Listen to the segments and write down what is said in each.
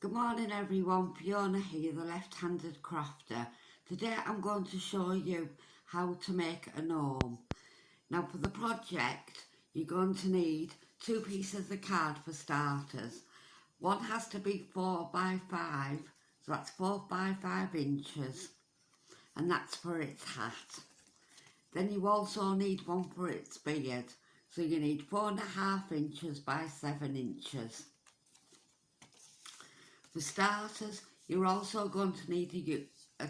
Good morning everyone, Fiona here, the left-handed crafter. Today I'm going to show you how to make a gnome. Now for the project you're going to need 2 pieces of card for starters. One has to be 4 by 5, so that's 4 by 5 inches, and that's for its hat. Then you also need one for its beard, so you need 4.5 inches by 7 inches. For starters, you're also going to need a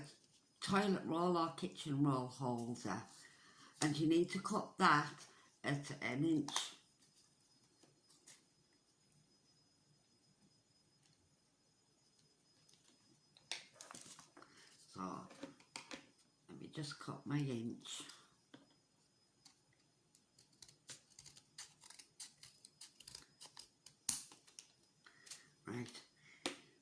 toilet roll or kitchen roll holder, and you need to cut that at 1 inch. So, let me just cut my inch. Right.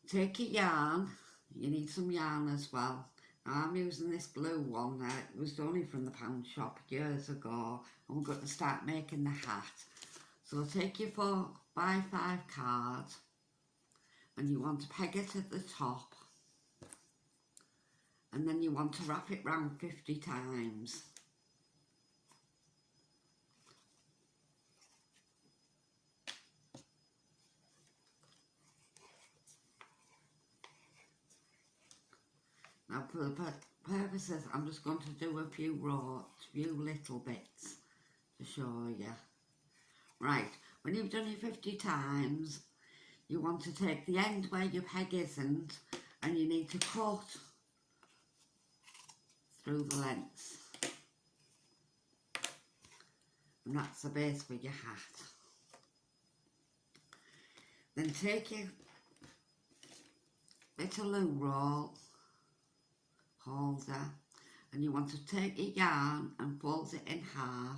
Take your yarn, you need some yarn as well. Now I'm using this blue one, it was only from the pound shop years ago, and we're going to start making the hat. So take your 4 by 5 card, and you want to peg it at the top, and then you want to wrap it round 50 times. Now for the purposes, I'm just going to do a few little bits to show you. Right, when you've done your 50 times, you want to take the end where your peg isn't, and you need to cut through the lengths. And that's the base for your hat. Then take your bit of loo roll holder, and you want to take your yarn and fold it in half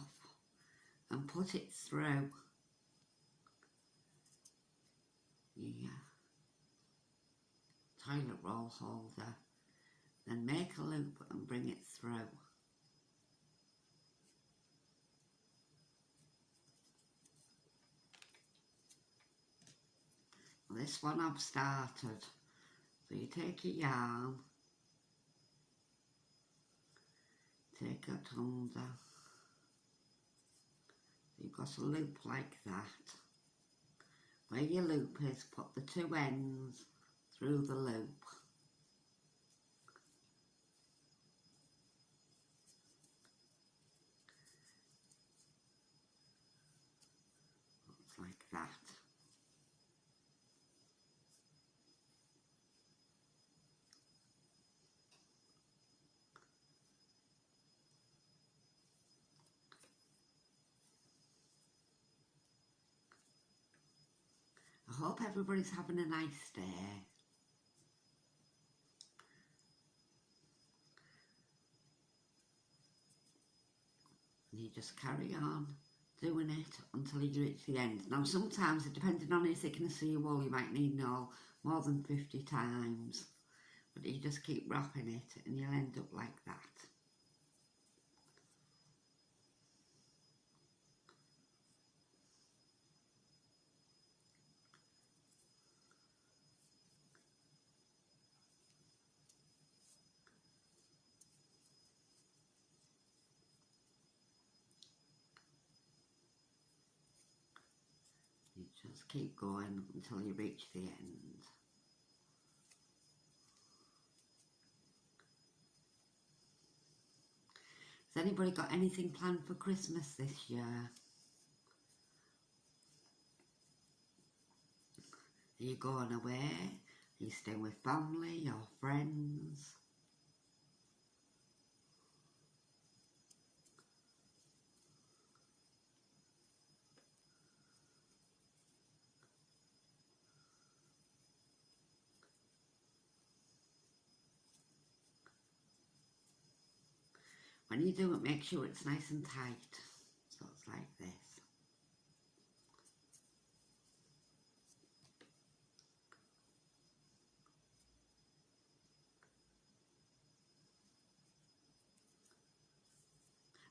and put it through your toilet roll holder. Then make a loop and bring it through. This one I've started. So you take your yarn, take it under, you've got a loop like that. Where your loop is, put the 2 ends through the loop. Looks like that. I hope everybody's having a nice day. And you just carry on doing it until you reach the end. Now sometimes, depending on the thickness of your wool, you might need more than 50 times. But you just keep wrapping it and you'll end up like that. You just keep going until you reach the end. Has anybody got anything planned for Christmas this year? Are you going away? Are you staying with family or friends? When you do it, make sure it's nice and tight. So it's like this.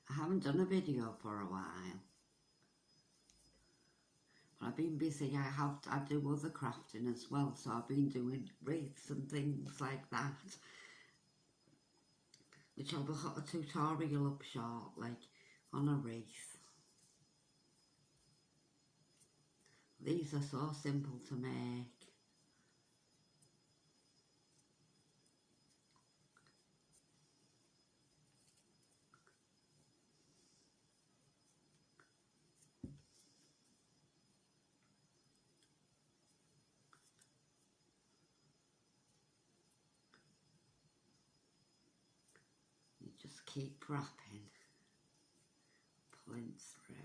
I haven't done a video for a while, but I've been busy. I do other crafting as well, so I've been doing wreaths and things like that, which I'll put a tutorial up shortly on a wreath. These are so simple to make. You just keep wrapping, pulling through.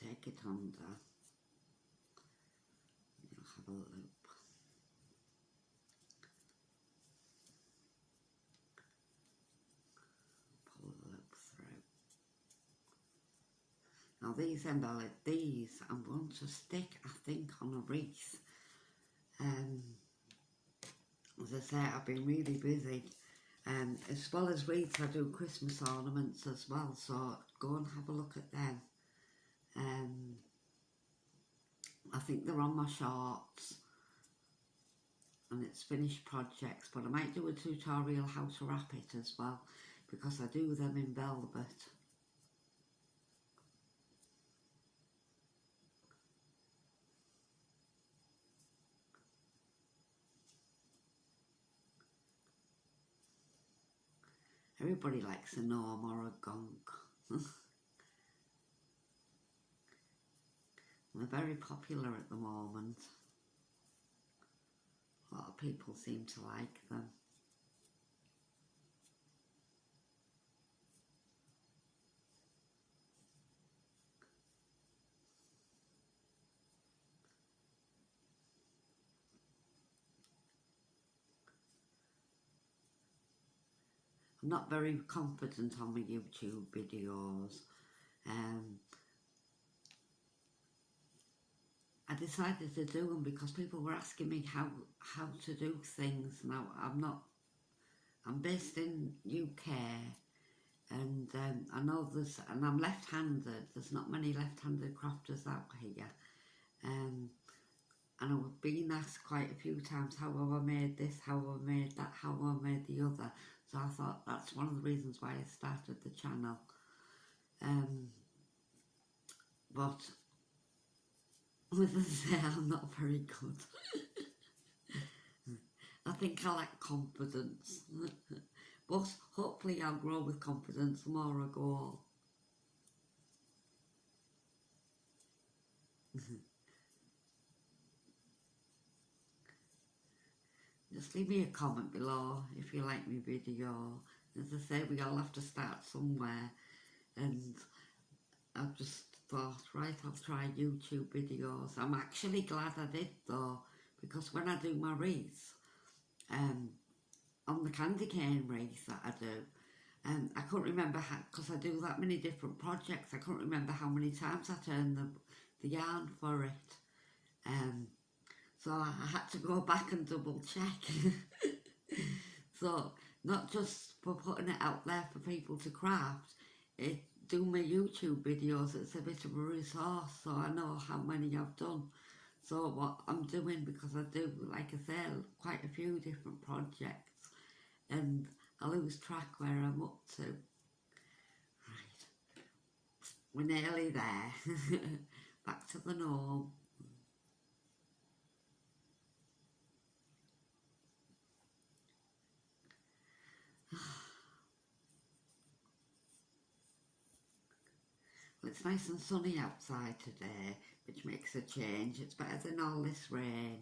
Take it under, you'll have a loop. Pull the loop through. Now these I'm going to stick, I think, on a wreath. As I say, I've been really busy. As well as wreaths, I do Christmas ornaments as well, so go and have a look at them. I think they're on my shorts, and it's finished projects, but I might do a tutorial how to wrap it as well, because I do them in velvet. Everybody likes a gnome or a gonk. They're very popular at the moment. A lot of people seem to like them. I'm not very confident on my YouTube videos. I decided to do them because people were asking me how to do things. Now I'm based in UK, and I know and I'm left-handed. There's not many left-handed crafters out here, and I've been asked quite a few times how have I made this, how have I made that, how have I made the other. So I thought that's one of the reasons why I started the channel. But as I say, I'm not very good. I think I lack confidence. But hopefully I'll grow with confidence the more I go. Just leave me a comment below if you like my video. As I say, we all have to start somewhere, and I've just thought, right, I'll try YouTube videos. I'm actually glad I did though, because when I do my wreaths, on the candy cane wreath that I do, I couldn't remember how, because I do that many different projects, I couldn't remember how many times I turned the yarn for it. So I had to go back and double check. So not just for putting it out there for people to craft, do my YouTube videos, it's a bit of a resource, so I know how many I've done. So what I'm doing, because I do, like I say, quite a few different projects, and I lose track where I'm up to. Right, we're nearly there. Back to the gnome. It's nice and sunny outside today, which makes a change. It's better than all this rain.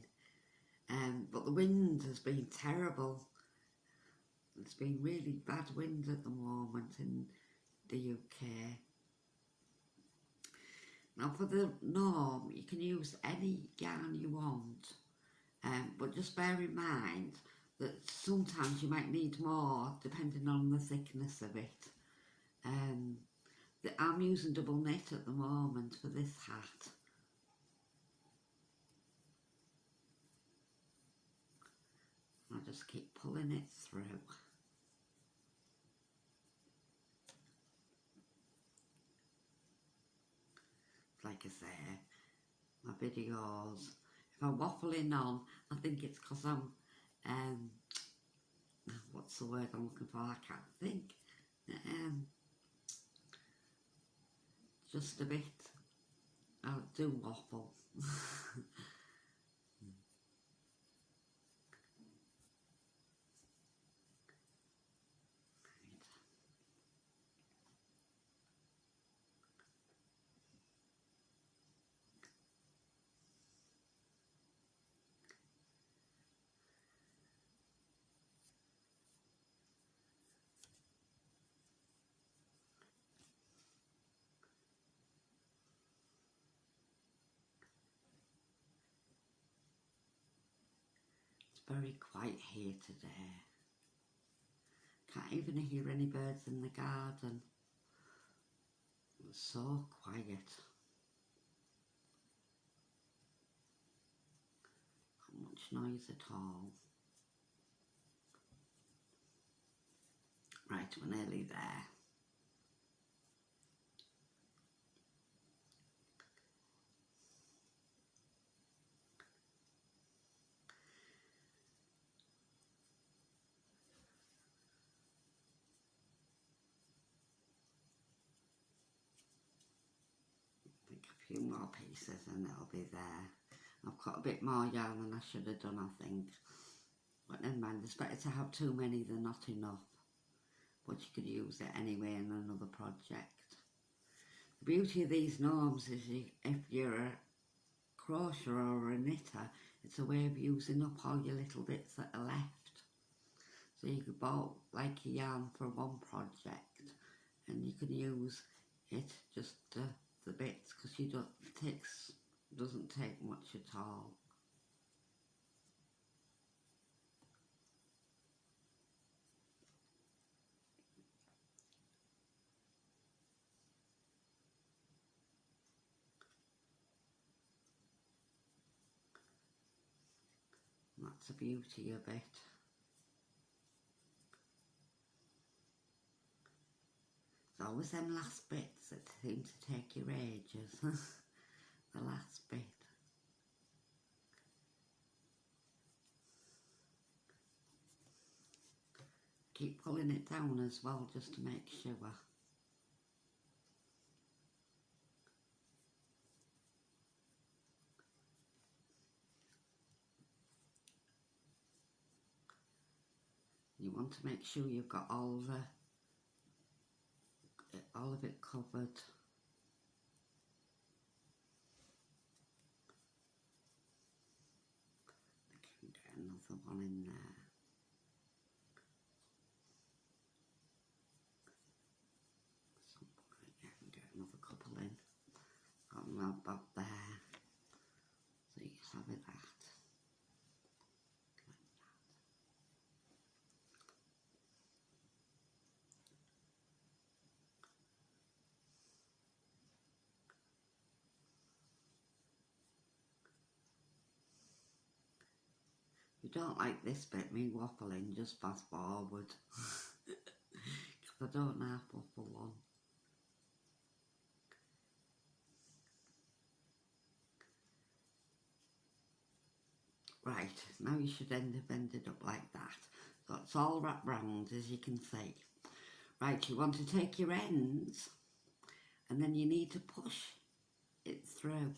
But the wind has been terrible. It's been really bad wind at the moment in the UK. Now for the gnome, you can use any yarn you want, but just bear in mind that sometimes you might need more depending on the thickness of it. I'm using double knit at the moment for this hat. I just keep pulling it through. like I say, my videos. If I'm waffling on, I think it's because I'm, what's the word I'm looking for? I can't think. Just a bit. I do waffle. It's very quiet here today. Can't even hear any birds in the garden. It's so quiet. Not much noise at all. Right, we're nearly there. I think a few more pieces and it'll be there. I've got a bit more yarn than I should have done, I think. But never mind, it's better to have too many than not enough. But you could use it anyway in another project. The beauty of these gnomes is if you're a crocheter or a knitter, it's a way of using up all your little bits that are left. So you could buy like a yarn for one project and you can use it just the bits, because doesn't take much at all. And that's the beauty of it. It's always them last bits that seem to take your ages. The last bit. Keep pulling it down as well, just to make sure. You want to make sure you've got all of it covered. I can get another one in there. I can get another couple in. Got them about there. So you can have it that. If you don't like this bit, me waffling, just fast forward. Because I don't half waffle on. Right, now you should end up ended up like that. So it's all wrapped round, as you can see. Right, you want to take your ends and then you need to push it through.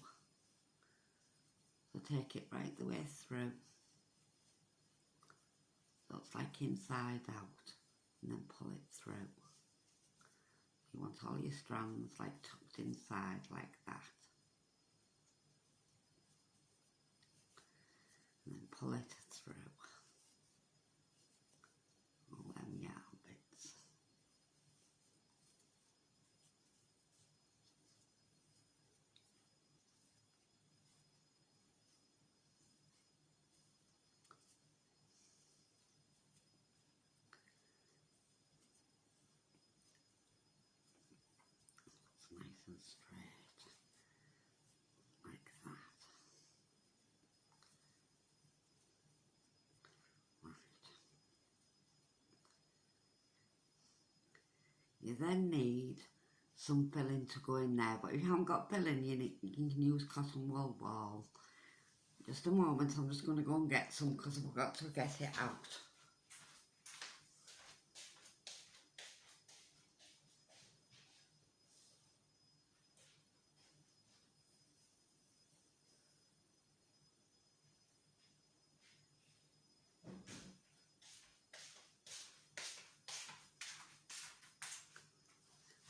So take it right the way through. So it's like inside out, and then pull it through. You want all your strands like tucked inside like that. And then pull it through. All them yarn bits. It's nice and straight, like that. Right. You then need some filling to go in there, but if you haven't got filling, you can use cotton wool ball. Just a moment, I'm just going to go and get some because I've got to get it out.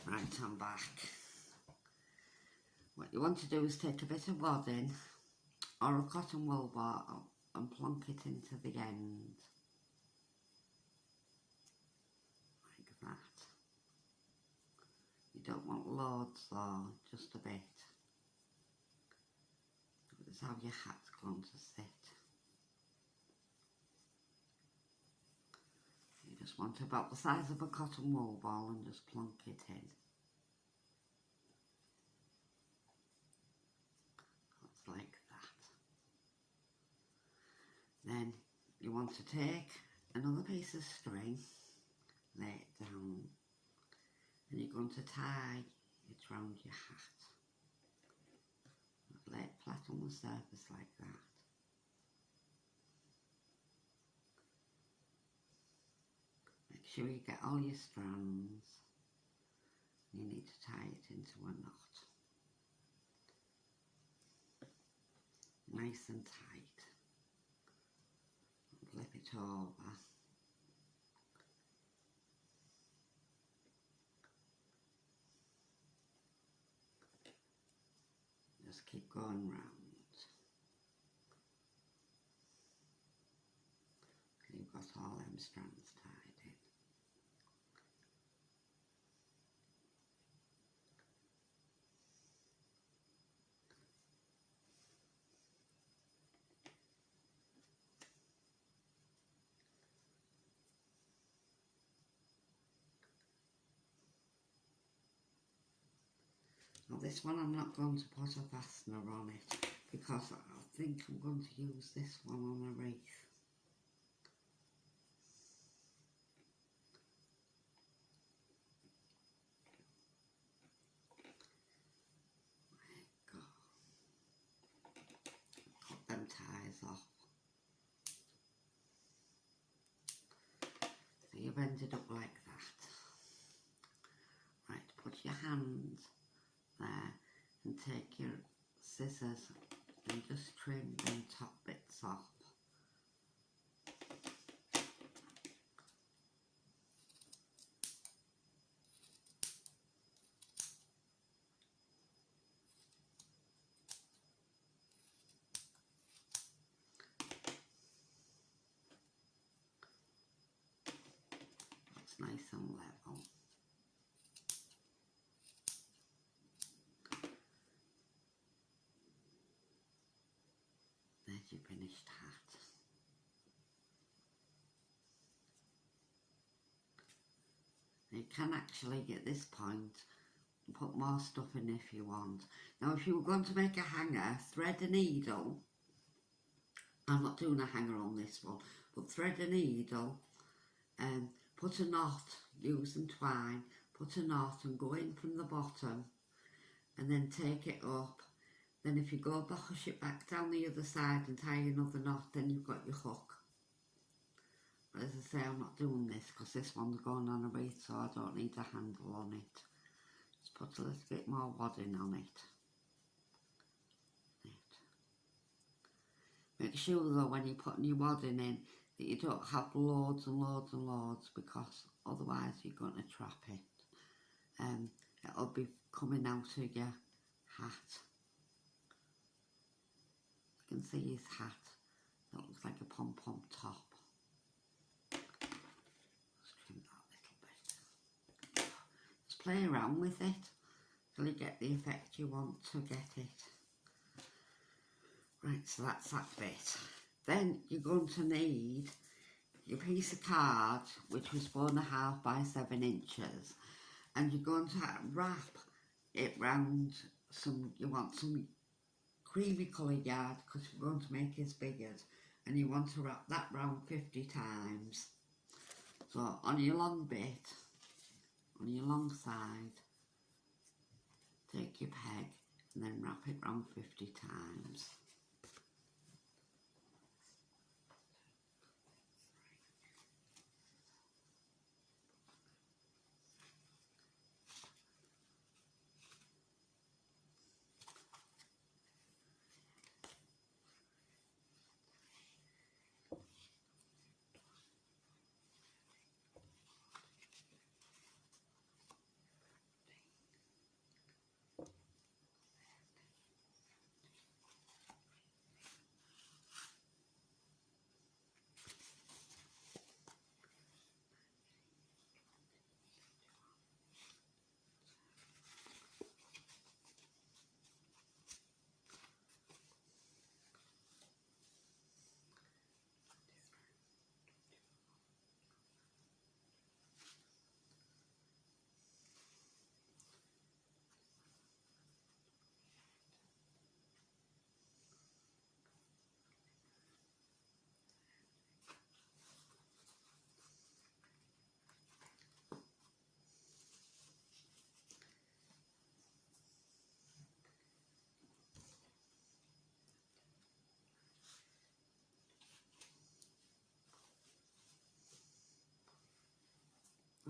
Right, I'm back. What you want to do is take a bit of wadding or a cotton wool ball and plonk it into the end. Like that. You don't want loads though, just a bit. This is how your hat's going to sit. You just want about the size of a cotton wool ball and just plonk it in. Like that. Then you want to take another piece of string, lay it down, and you're going to tie it round your hat. Lay it flat on the surface like that. Make sure you get all your strands. You need to tie it into a knot. Nice and tight. Flip it over. Just keep going round. You've got all them strands tied in. Now this one I'm not going to put a fastener on it because I think I'm going to use this one on a wreath. There you go. Cut them ties off. So you've ended up like that. Right, put your hands there and take your scissors and just trim them top bits off. That's nice and level. There's your finished hat. You can actually at this point put more stuff in if you want. Now if you were going to make a hanger, thread a needle. I'm not doing a hanger on this one, but thread a needle and put a knot using twine, put a knot and go in from the bottom and then take it up. Then if you go push it back down the other side and tie another knot, then you've got your hook. But as I say, I'm not doing this because this one's going on a wreath, so I don't need a handle on it. Just put a little bit more wadding on it. Make sure though when you're putting your wadding in that you don't have loads and loads and loads, because otherwise you're going to trap it. It'll be coming out of your hat. You can see his hat. That looks like a pom-pom top. Just trim that a little bit. Just play around with it till you get the effect you want to get it. Right, so that's that bit. Then you're going to need your piece of card, which was 4.5 by 7 inches, and you're going to wrap it round some, you want some creamy coloured yard because you're going to make his beard, and you want to wrap that round 50 times. So on your long bit, on your long side, take your peg and then wrap it round 50 times.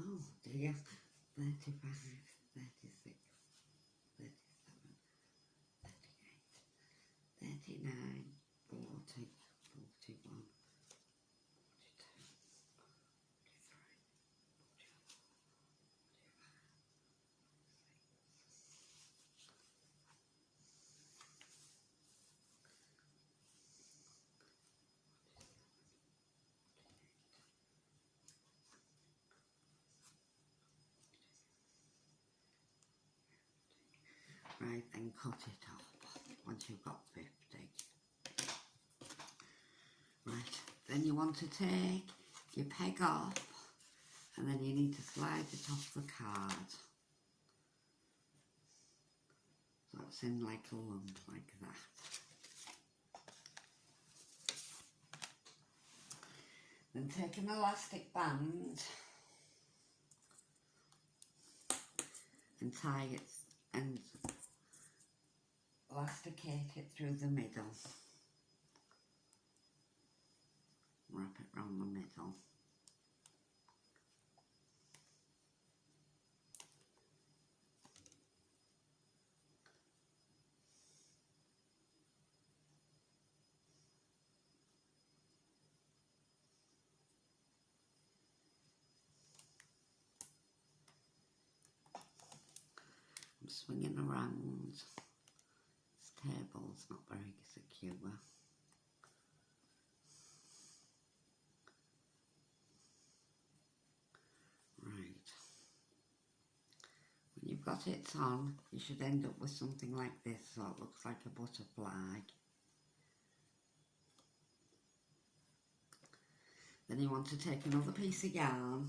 Oh dear, 35, 36, 37, 38, 39, 40, 41, 42, 43. Right, then cut it off once you've got 50. Right, then you want to take your peg off and then you need to slide it off the card. So it's in like a lump like that. Then take an elastic band and tie it and elasticate it through the middle. Wrap it round the middle. I'm swinging around. This table's not very secure. When you've got it on, you should end up with something like this, so it looks like a butterfly. Then you want to take another piece of yarn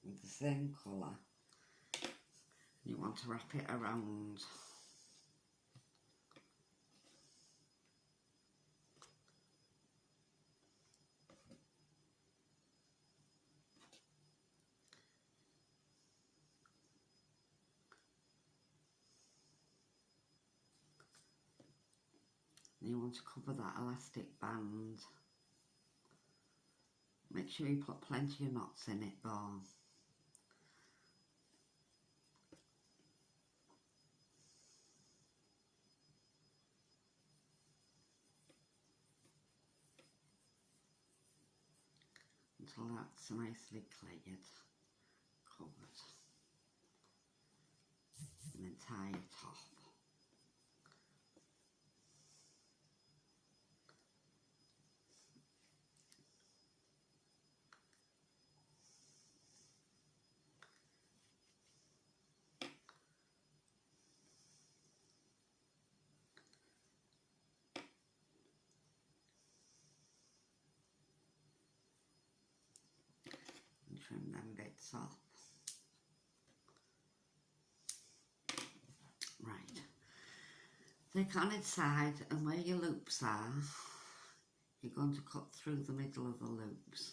with the same colour. You want to wrap it around. And you want to cover that elastic band. Make sure you put plenty of knots in it though. Until that's nicely cleared, covered. And then tie it off. And trim them bits off. Right. Take on its side, and where your loops are, you're going to cut through the middle of the loops.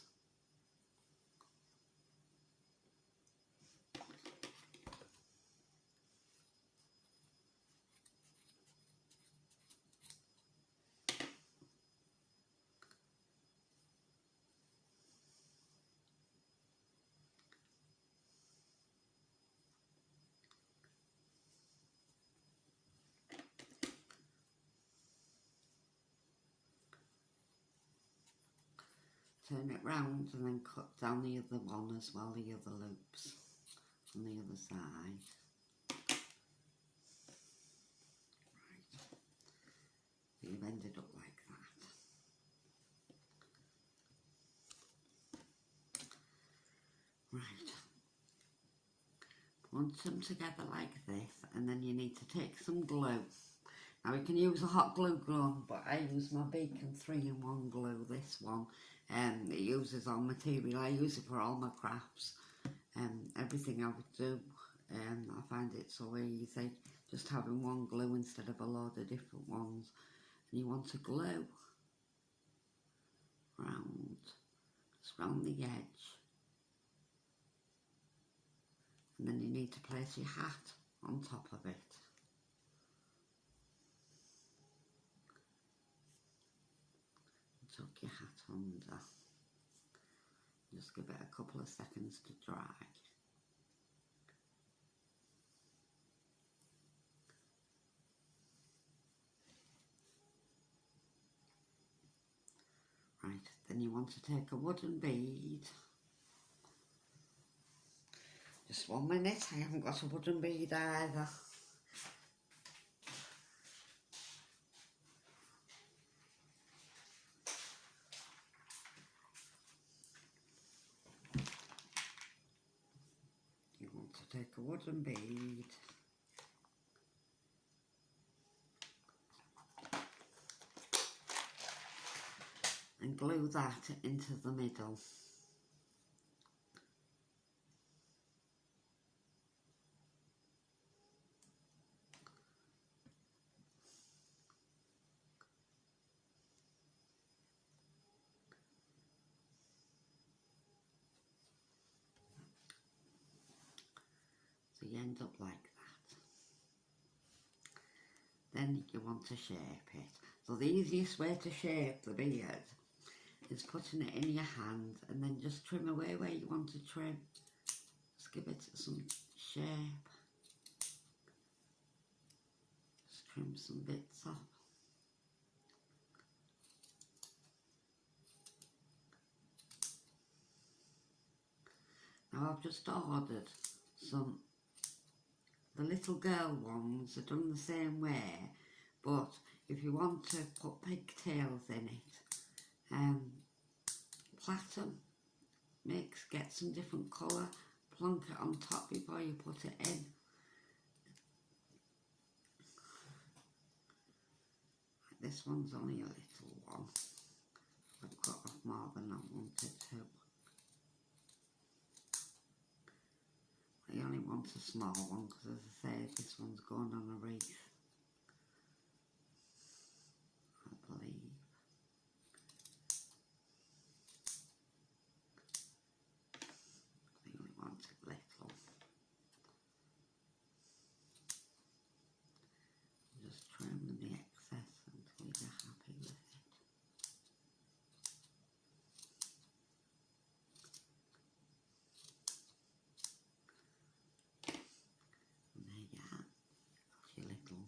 turn it round and then cut down the other one as well, the other loops on the other side. Right, so you've ended up like that. Right, once them together like this, and then you need to take some glue. Now you can use a hot glue gun, but I use my Beacon 3-in-1 glue, this one. It uses all material. I use it for all my crafts. Everything I would do. I find it so easy, just having one glue instead of a load of different ones. And you want to glue round, just round the edge. And then you need to place your hat on top of it. Tuck your hat under. Just give it a couple of seconds to dry. Right, then you want to take a wooden bead. Just 1 minute, I haven't got a wooden bead either. You want to take a wooden bead. And glue that into the middle. So you end up like that. Then you want to shape it. So the easiest way to shape the beard is putting it in your hand and then just trim away where you want to trim. Just give it some shape. Just trim some bits off. Now I've just ordered some, the little girl ones are done the same way, but if you want to put pigtails in it, plait them, get some different colour, plonk it on top before you put it in. This one's only a little one. I've got off more than I wanted to. I only want a small one because, as I say, this one's going on a wreath, I believe. I only want it little. Just trim the excess until you're happy with it. And there you are, your little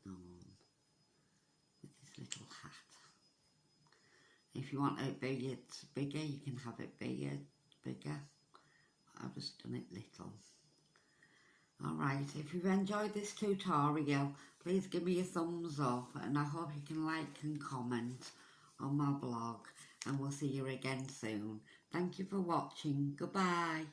gnome with his little hat. If you want it bigger, you can have it bigger. I've just done it little. Alright, if you've enjoyed this tutorial, please give me a thumbs up, and I hope you can like and comment on my blog, and we'll see you again soon. Thank you for watching. Goodbye.